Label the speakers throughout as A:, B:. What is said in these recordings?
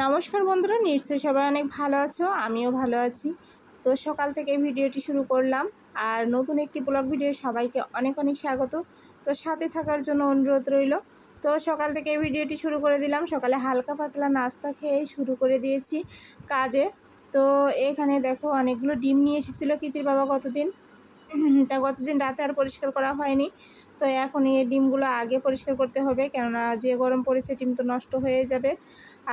A: নমস্কার বন্ধুরা, নিশ্চয়ই সবাই অনেক ভালো আছো, আমিও ভালো আছি। তো সকাল থেকে ভিডিওটি শুরু করলাম, আর নতুন একটি ব্লগ ভিডিও সবাইকে অনেক অনেক স্বাগত। তো সাথে থাকার জন্য অনুরোধ রইল। তো সকাল থেকে ভিডিওটি শুরু করে দিলাম, সকালে হালকা পাতলা নাস্তা খেয়েই শুরু করে দিয়েছি কাজে। তো এখানে দেখো অনেকগুলো ডিম নিয়ে এসেছিলো কৃতির বাবা গতদিন, তা গতদিন রাতে আর পরিষ্কার করা হয়নি। তো এখন এই ডিমগুলো আগে পরিষ্কার করতে হবে, কেননা যে গরম পড়েছে ডিম তো নষ্ট হয়ে যাবে।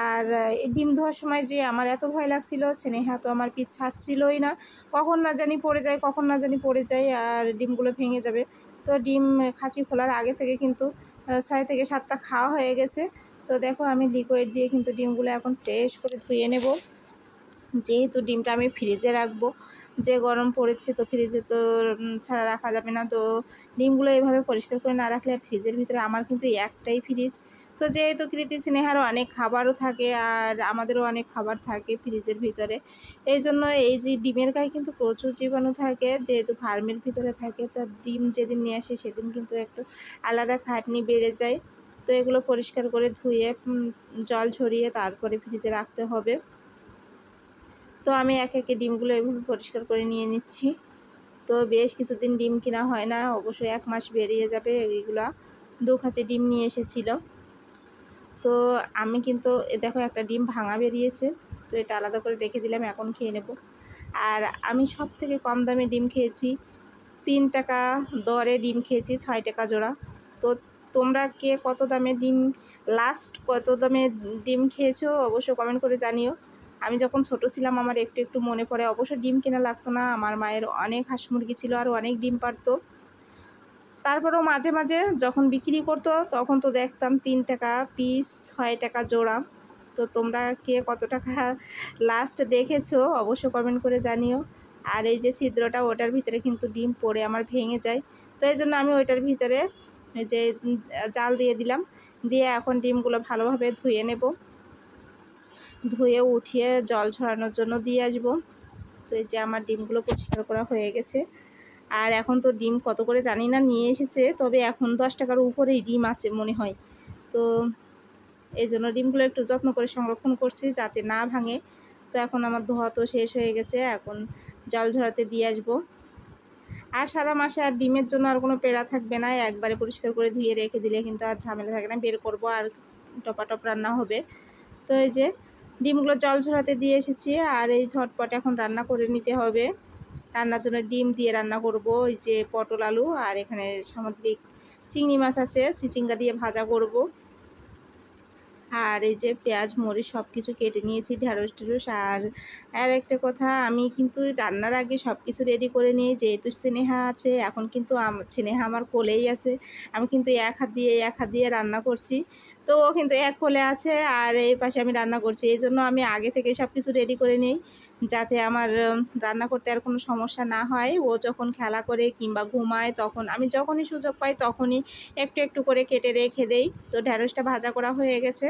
A: আর এই ডিম ধোয়ার সময় যে আমার এত ভয় লাগছিল, স্নেহা তো আমার পিঠ ছাড়ছিলই না, কখন না জানি পড়ে যায় আর ডিমগুলো ভেঙে যাবে। তো ডিম খাঁচি খোলার আগে থেকে কিন্তু 6 থেকে 7টা খাওয়া হয়ে গেছে। তো দেখো আমি লিকুইড দিয়ে কিন্তু ডিমগুলো এখন ফ্রেশ করে ধুয়ে নেব, যেহেতু ডিমটা আমি ফ্রিজে রাখবো। যে গরম পড়েছে তো ফ্রিজে তো ছাড়া রাখা যাবে না। তো ডিমগুলো এভাবে পরিষ্কার করে না রাখলে ফ্রিজের ভিতরে, আমার কিন্তু একটাই ফ্রিজ, তো যেহেতু কৃতি স্নেহারও অনেক খাবারও থাকে আর আমাদেরও অনেক খাবার থাকে ফ্রিজের ভিতরে, এই জন্য এই যে ডিমের গায়ে কিন্তু প্রচুর জীবাণু থাকে, যেহেতু ফার্মের ভিতরে থাকে। তা ডিম যেদিন নিয়ে আসে সেদিন কিন্তু একটু আলাদা খাটনি বেড়ে যায়। তো এগুলো পরিষ্কার করে ধুয়ে জল ঝরিয়ে তারপরে ফ্রিজে রাখতে হবে। তো আমি এক একে ডিমগুলো এভাবে পরিষ্কার করে নিয়ে নিচ্ছি। তো বেশ কিছুদিন ডিম কিনা হয় না, অবশ্যই 1 মাস বেরিয়ে যাবে। এইগুলা 2 খাঁচি ডিম নিয়ে এসেছিল। তো আমি কিন্তু দেখো একটা ডিম ভাঙা বেরিয়েছে, তো এটা আলাদা করে রেখে দিলাম, এখন খেয়ে নেব। আর আমি সব থেকে কম দামে ডিম খেয়েছি, 3 টাকা দরে ডিম খেয়েছি, 6 টাকা জোড়া। তো তোমরা কে কত দামে ডিম, লাস্ট কত দামে ডিম খেয়েছো অবশ্যই কমেন্ট করে জানিও। আমি যখন ছোট ছিলাম আমার একটু একটু মনে পড়ে, অবশ্য ডিম কেনা লাগতো না, আমার মায়ের অনেক হাঁস মুরগি ছিল আর অনেক ডিম পারতো। তারপরেও মাঝে মাঝে যখন বিক্রি করতো তখন তো দেখতাম 3 টাকা পিস, 6 টাকা জোড়া। তো তোমরা কে কত টাকা লাস্ট দেখেছো অবশ্য কমেন্ট করে জানিও। আর এই যে ছিদ্রটা, ওটার ভিতরে কিন্তু ডিম পড়ে আমার ভেঙে যায়, তো এই জন্য আমি ওইটার ভিতরে এই যে জাল দিয়ে দিলাম, দিয়ে এখন ডিমগুলো ভালোভাবে ধুয়ে নেব, ধুয়ে উঠিয়ে জল ঝরানোর জন্য দিয়ে আসবো। তো এই যে আমার ডিমগুলো পরিষ্কার করা হয়ে গেছে। আর এখন তো ডিম কত করে জানি না নিয়ে এসেছে, তবে এখন 10 টাকার উপরেই ডিম আছে মনে হয়। তো এই জন্য ডিমগুলো একটু যত্ন করে সংরক্ষণ করছি যাতে না ভাঙে। তো এখন আমার ধোয়া তো শেষ হয়ে গেছে, এখন জল ঝরাতে দিয়ে আসবো। আর সারা মাসে আর ডিমের জন্য আর কোনো পেড়া থাকবে না, একবারে পরিষ্কার করে ধুয়ে রেখে দিলে কিন্তু আর ঝামেলা থাকে না, বের করব আর টপাটপ রান্না হবে। তো এই যে ডিমগুলো জল ঝরাতে দিয়ে এসেছি, আর এই ঝটপট এখন রান্না করে নিতে হবে। রান্নার জন্য ডিম দিয়ে রান্না করব, ওই যে পটল আলু, আর এখানে সামুদ্রিক চিংড়ি মাছ আছে, চিচিঙ্গা দিয়ে ভাজা করব। আর এই যে পেঁয়াজ মরিচ সব কিছু কেটে নিয়েছি, ঢেঁড়স ঢেঁড়স। আর একটা কথা, আমি কিন্তু রান্নার আগে সব কিছু রেডি করে নিই, যেহেতু স্নেহা আছে এখন, কিন্তু স্নেহা আমার কোলেই আছে, আমি কিন্তু এক হাত দিয়ে রান্না করছি। তো ও কিন্তু এক কোলে আছে আর এই পাশে আমি রান্না করছি, এই জন্য আমি আগে থেকে সব কিছু রেডি করে নিই, যাতে আমার রান্না করতে আর কোনো সমস্যা না হয়। ও যখন খেলা করে কিংবা ঘুমায় তখন আমি যখনই সুযোগ পাই তখনই একটু একটু করে কেটে রেখে দেই। তো ঢেঁড়সটা ভাজা করা হয়ে গেছে,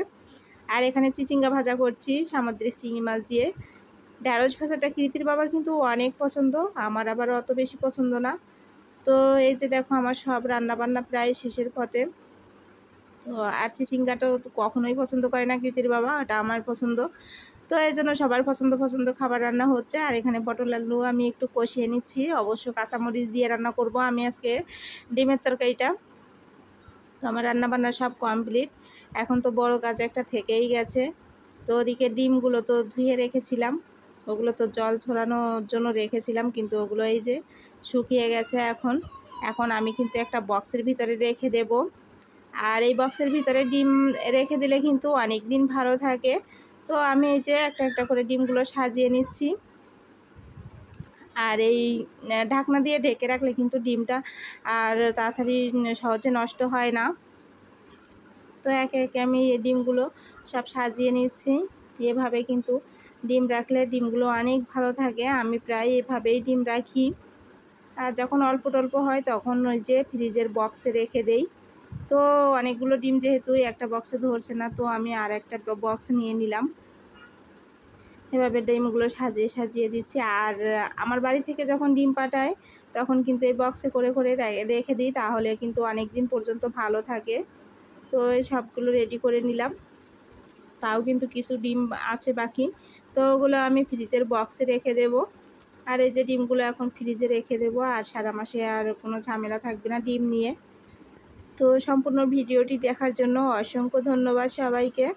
A: আর এখানে চিচিঙ্গা ভাজা করছি সামুদ্রিক চিংড়ি মাছ দিয়ে। ঢেঁড়স ভাজাটা কৃতির বাবার কিন্তু অনেক পছন্দ, আমার আবার অত বেশি পছন্দ না। তো এই যে দেখো আমার সব রান্নাবান্না প্রায় শেষের পথে। তো আর চিচিঙ্গাটাও তো কখনোই পছন্দ করে না কৃতির বাবা, ওটা আমার পছন্দ। তো এই জন্য সবার পছন্দ খাবার রান্না হচ্ছে। আর এখানে পটল আলু আমি একটু কষিয়ে নিচ্ছি, অবশ্য কাঁচামরিচ দিয়ে রান্না করব আমি আজকে ডিমের তরকারিটা। তো আমার রান্নাবান্না সব কমপ্লিট, এখন তো বড় কাজ একটা থেকেই গেছে। তো ওদিকে ডিমগুলো তো ধুয়ে রেখেছিলাম, ওগুলো তো জল ঝরানোর জন্য রেখেছিলাম, কিন্তু ওগুলো এই যে শুকিয়ে গেছে। এখন আমি কিন্তু একটা বক্সের ভিতরে রেখে দেব, আর এই বক্সের ভিতরে ডিম রেখে দিলে কিন্তু অনেক দিন ভালো থাকে। তো আমি এই যে একটা একটা করে ডিমগুলো সাজিয়ে নিচ্ছি, আর এই ঢাকনা দিয়ে ঢেকে রাখলে কিন্তু ডিমটা আর তাড়াতাড়ি সহজে নষ্ট হয় না। তো একে একে আমি এই ডিমগুলো সব সাজিয়ে নিচ্ছি, এভাবে কিন্তু ডিম রাখলে ডিমগুলো অনেক ভালো থাকে। আমি প্রায় এভাবেই ডিম রাখি, আর যখন অল্প টল্প হয় তখন ওই যে ফ্রিজের বক্সে রেখে দেই। তো অনেকগুলো ডিম যেহেতু একটা বক্সে ধরছে না, তো আমি আর একটা বক্স নিয়ে নিলাম, এভাবে ডিমগুলো সাজিয়ে সাজিয়ে দিচ্ছি। আর আমার বাড়ি থেকে যখন ডিম পাঠায় তখন কিন্তু এই বক্সে করে করে রেখে দিই, তাহলে কিন্তু অনেক দিন পর্যন্ত ভালো থাকে। তো এই সবগুলো রেডি করে নিলাম। তাও কিন্তু কিছু ডিম আছে বাকি, তো ওগুলো আমি ফ্রিজের বক্সে রেখে দেব। আর এই যে ডিমগুলো এখন ফ্রিজে রেখে দেব, আর সারা মাসে আর কোনো ঝামেলা থাকবে না ডিম নিয়ে। তো সম্পূর্ণ ভিডিওটি দেখার জন্য অসংখ্য ধন্যবাদ সবাইকে।